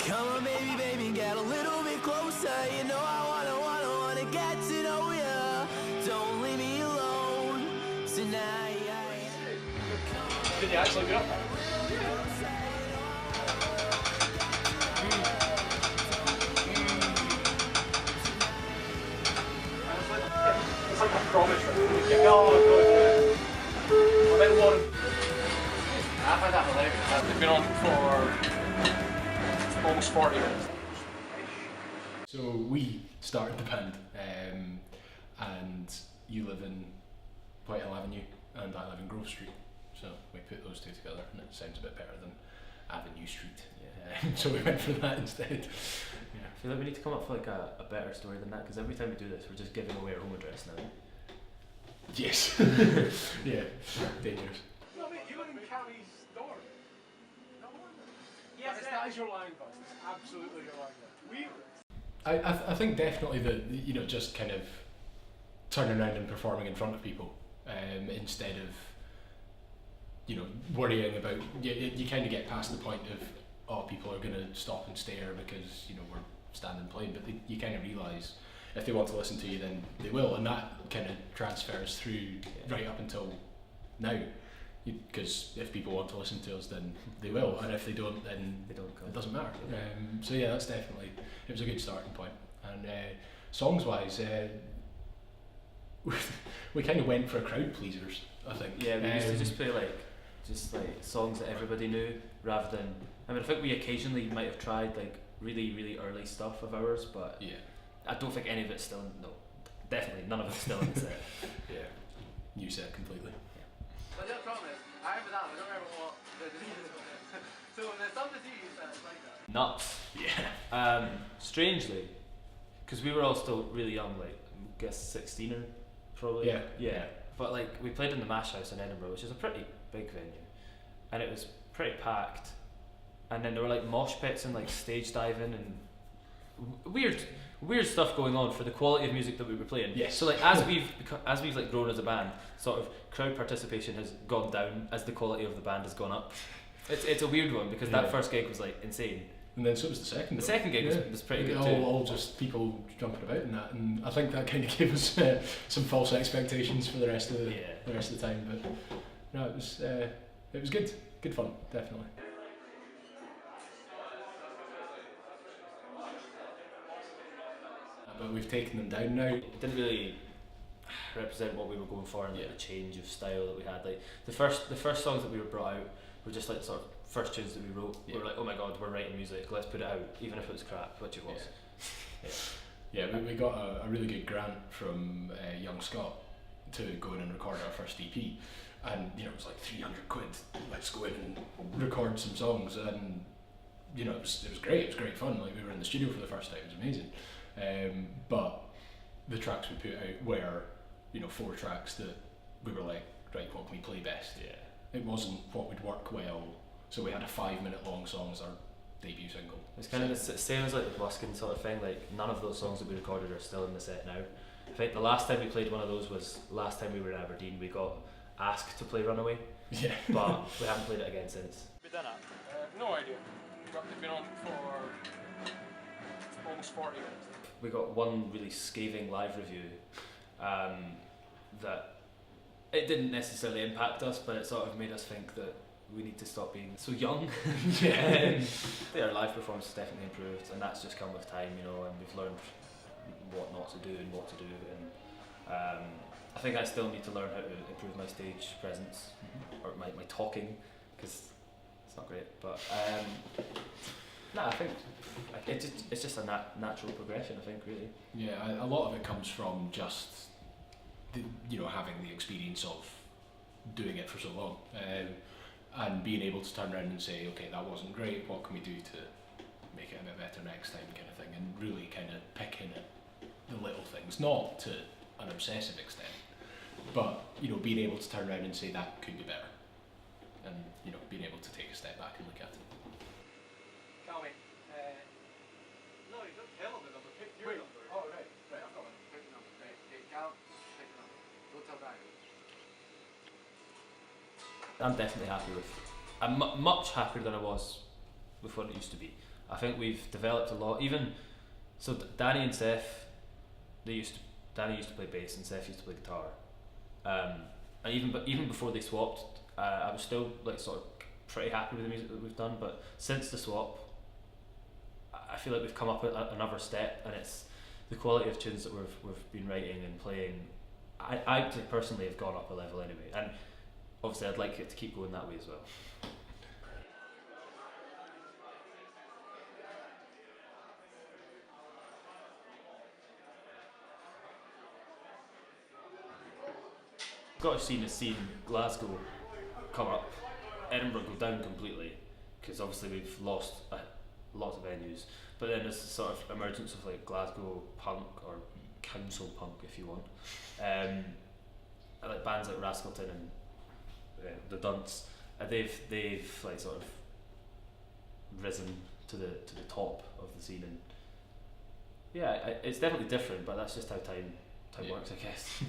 Come on, baby, baby, get a little bit closer. You know I wanna get to know ya. Don't leave me alone tonight. Did you actually do it? It's like a promise. No, good. I bet Lauren. I find that hilarious. They've been on for almost 40 minutes. So we started the band, and you live in Whitehill Avenue and I live in Grove Street. So we put those two together and it sounds a bit better than Avenue Street. Yeah. So we went for that instead. Yeah. I feel like we need to come up with like a better story than that, because every time we do this we're just giving away our home address now. Yes. Yeah. Dangerous. No, mate, you live in Callie's store. No wonder. Yes, that is your line, bud. It's absolutely your line. Weird. I think definitely that, you know, just kind of turning around and performing in front of people instead of, you know, worrying about, you kind of get past the point of, oh, people are going to stop and stare because, you know, we're standing playing, but you kind of realise if they want to listen to you then they will, and that kind of transfers through right up until now, because if people want to listen to us then they will, and if they don't then They don't come. it doesn't matter. So yeah, that's definitely, it was a good starting point. And songs wise, we kind of went for crowd pleasers, I think. Yeah, we used to just play like songs that everybody knew, rather than, I mean, I think we occasionally might have tried like really early stuff of ours, but Yeah. I don't think any of it's still definitely none of it's still in the set. Yeah. New set completely. But the problem is, I remember that, I don't remember what the disease is. So there's some disease that's like that. Nuts. Yeah. Strangely, because we were all still really young, like I guess 16 or probably. Yeah. Yeah. But like we played in the Mash House in Edinburgh, which is a pretty big venue, and it was pretty packed. And then there were like mosh pits and like stage diving and weird stuff going on for the quality of music that we were playing. Yes. So like as we've like grown as a band, sort of crowd participation has gone down as the quality of the band has gone up. It's a weird one, because that first gig was like insane. And then so was the second. The second gig was pretty good too. All just people jumping about and that, and I think that kind of gave us some false expectations for the rest of the time. But no, it was good fun, definitely. But we've taken them down now. It didn't really represent what we were going for, and like the change of style that we had. Like the first songs that we were brought out were just like the sort of first tunes that we wrote. We were like, oh my god, we're writing music, let's put it out, even if it was crap, which it was. Yeah, we got a really good grant from Young Scott to go in and record our first EP, and you know, it was like 300 quid. Let's go in and record some songs, and you know, it was great. It was great fun. Like we were in the studio for the first time. It was amazing. But the tracks we put out were, you know, 4 tracks that we were like, right, what can we play best? Yeah. It wasn't what would work well, so we had a 5-minute long song as our debut single. It's kind of the same as like the busking sort of thing. Like none of those songs that we recorded are still in the set now. In fact, the last time we played one of those was last time we were in Aberdeen. We got asked to play Runaway, Yeah. but we haven't played it again since. We done it? No idea. They've been on for almost 40 minutes. We got one really scathing live review that it didn't necessarily impact us, but it sort of made us think that we need to stop being so young. Our live performance has definitely improved, and that's just come with time, you know, and we've learned what not to do and what to do, and I think I still need to learn how to improve my stage presence, or my talking, because it's not great, but no, I think it's just a natural progression, I think, really. Yeah, a lot of it comes from just having the experience of doing it for so long, and being able to turn around and say, okay, that wasn't great, what can we do to make it a bit better next time, kind of thing, and really kind of picking at the little things, not to an obsessive extent, but being able to turn around and say that could be better, and being able to take a step back and look at it. Call me. No, you don't tell them the number. Pick your number. Oh, right. I've got one. Pick the number. Right. Okay, Cal, pick the number. Don't tell Barry. I'm definitely happy with. I'm much happier than I was with what it used to be. I think we've developed a lot. Even so, Danny and Seth, Danny used to play bass and Seth used to play guitar. And even before they swapped, I was still like sort of pretty happy with the music that we've done. But since the swap, I feel like we've come up another step, and it's the quality of tunes that we've been writing and playing. I personally have gone up a level anyway, and obviously I'd like it to keep going that way as well. Scottish scene has seen Glasgow come up, Edinburgh go down completely, because obviously we've lost lots of venues. But then there's sort of emergence of like Glasgow punk or council punk, if you want. Like bands like Rascalton and the Dunts, they've like sort of risen to the top of the scene, and yeah, it's definitely different, but that's just how time works, I guess.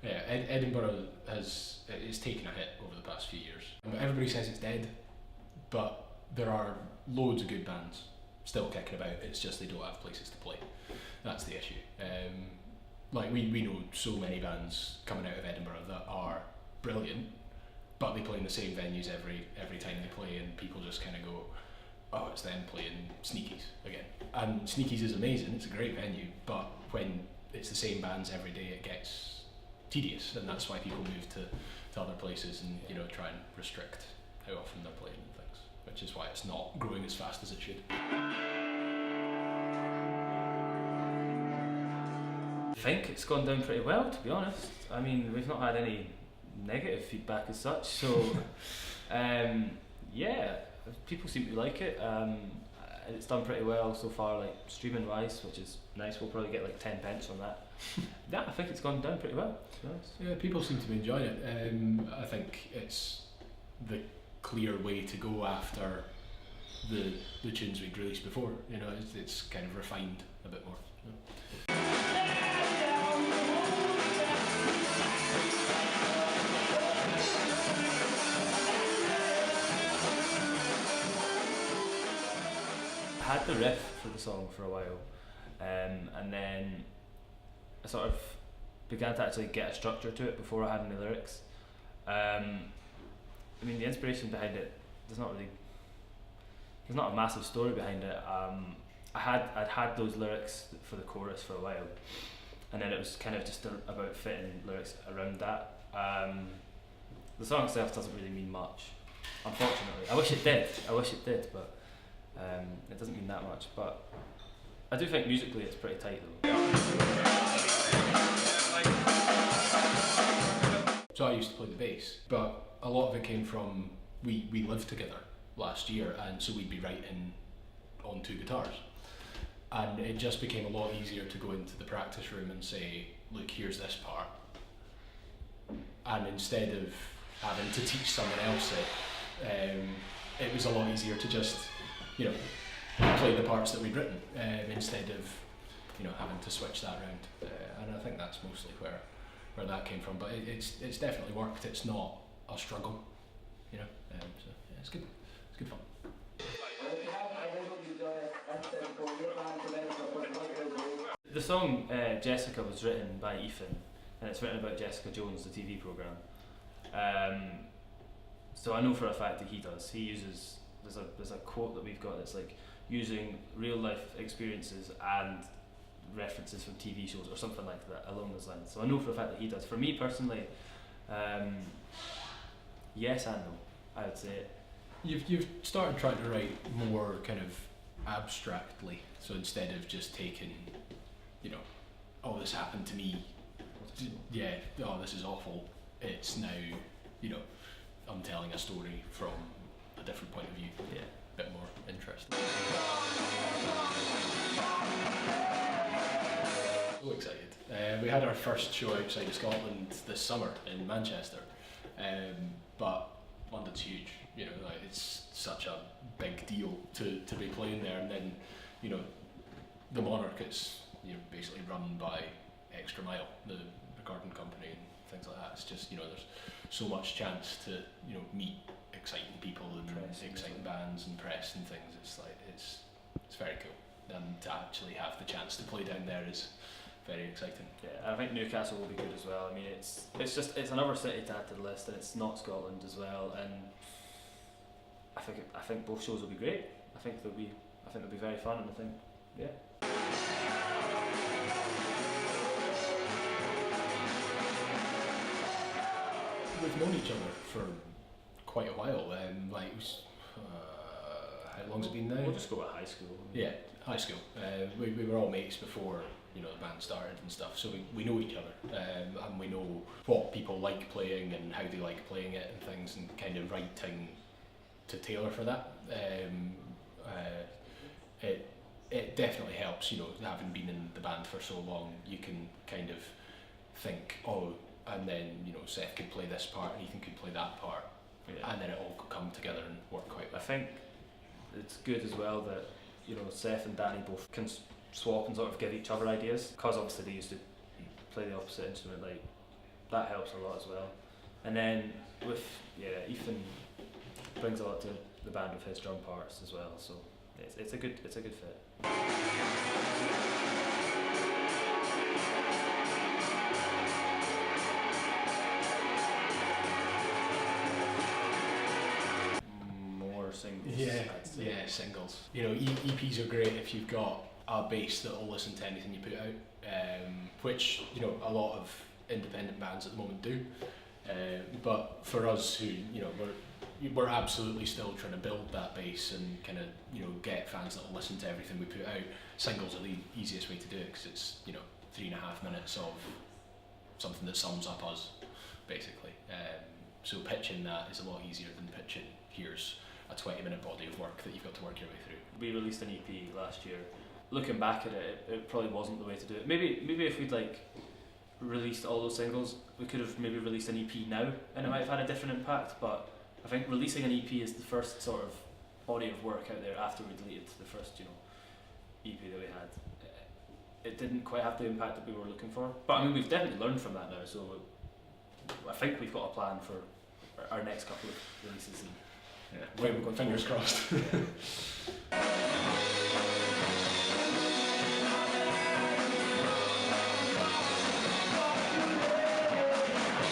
Yeah, Edinburgh it's taken a hit over the past few years. Everybody says it's dead, but there are loads of good bands still kicking about. It's just they don't have places to play. That's the issue. Like we know so many bands coming out of Edinburgh that are brilliant, but they play in the same venues every time they play, and people just kind of go, oh, it's them playing Sneakies again. And Sneakies is amazing, it's a great venue, but when it's the same bands every day, it gets tedious, and that's why people move to other places and try and restrict how often they're playing and things, which is why it's not growing as fast as it should. I think it's gone down pretty well, to be honest. I mean, we've not had any negative feedback as such, so yeah, people seem to like it. It's done pretty well so far, like streaming wise, which is nice. We'll probably get like 10 pence on that. Yeah, I think it's gone down pretty well, to be honest. Yeah, people seem to be enjoying it. I think it's the clear way to go after the tunes we'd released before. It's kind of refined a bit more. I had the riff for the song for a while, and then I sort of began to actually get a structure to it before I had any lyrics. I mean, the inspiration behind it, there's not a massive story behind it. I'd had those lyrics for the chorus for a while, and then it was kind of just about fitting lyrics around that. The song itself doesn't really mean much, unfortunately. I wish it did, but it doesn't mean that much. But I do think musically it's pretty tight though. So I used to play the bass, but a lot of it came from we lived together last year, and so we'd be writing on 2 guitars, and it just became a lot easier to go into the practice room and say, look, here's this part, and instead of having to teach someone else it was a lot easier to just play the parts that we'd written, instead of having to switch that around, and I think that's mostly where that came from. But it's definitely worked. It's not a struggle, so yeah, it's good fun. The song Jessica was written by Ethan, and it's written about Jessica Jones, the TV programme. So I know for a fact that he does. He uses there's a quote that we've got that's like using real life experiences and references from TV shows or something like that along those lines. So I know for a fact that he does. For me personally, yes and no, I would say. You've started trying to write more kind of abstractly. So instead of just taking, oh, this happened to me, yeah, oh, this is awful. It's now, I'm telling a story from a different point of view. Yeah. A bit more interesting. So excited. We had our first show outside of Scotland this summer in Manchester, but London's huge. It's such a big deal to be playing there, and then the Monarch is basically run by Extra Mile, the recording company, and things like that. It's just there's so much chance to meet exciting people and exciting bands and press and things. It's it's very cool. And to actually have the chance to play down there is very exciting. Yeah, I think Newcastle will be good as well. I mean, it's another city to add to the list, and it's not Scotland as well. And I think both shows will be great. I think they'll be very fun, and I think We've known each other for quite a while. How long's it been now? We'll just go at high school. Yeah, high school. We were all mates before the band started and stuff, so we know each other, and we know what people like playing and how they like playing it and things, and kind of writing to tailor for that. It definitely helps, having been in the band for so long. You can kind of think, and then Seth could play this part and Ethan could play that part, and then it all could come together and work quite well. I think it's good as well that Seth and Danny both can swap and sort of give each other ideas, because obviously they used to play the opposite instrument. Like, that helps a lot as well. And then with Ethan brings a lot to the band with his drum parts as well, so it's a good fit. Singles. Yeah, singles. EPs are great if you've got a base that will listen to anything you put out, which a lot of independent bands at the moment do. But for us, who we're absolutely still trying to build that base and kind of get fans that will listen to everything we put out. Singles are the easiest way to do it, because it's 3.5 minutes of something that sums up us, basically. So pitching that is a lot easier than pitching here's a 20-minute body of work that you've got to work your way through. We released an EP last year. Looking back at it, it probably wasn't the way to do it. Maybe if we'd released all those singles, we could have maybe released an EP now, and it might have had a different impact. But I think releasing an EP is the first sort of body of work out there after we deleted the first EP that we had. It didn't quite have the impact that we were looking for. But I mean, we've definitely learned from that now. So I think we've got a plan for our next couple of releases. And we're going fingers crossed.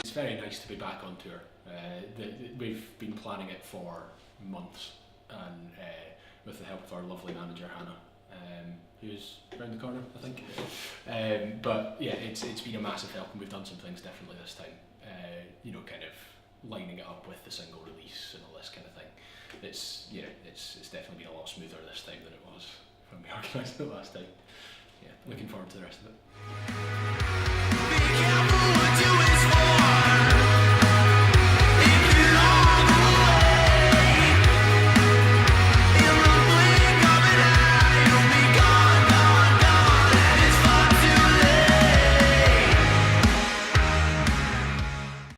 It's very nice to be back on tour. We've been planning it for months, and with the help of our lovely manager Hannah, who's around the corner, I think. But yeah, it's been a massive help, and we've done some things differently this time. Kind of lining it up with the single release and all this kind of thing. It's definitely been a lot smoother this time than it was when we organised it last time. Yeah, looking forward to the rest of it.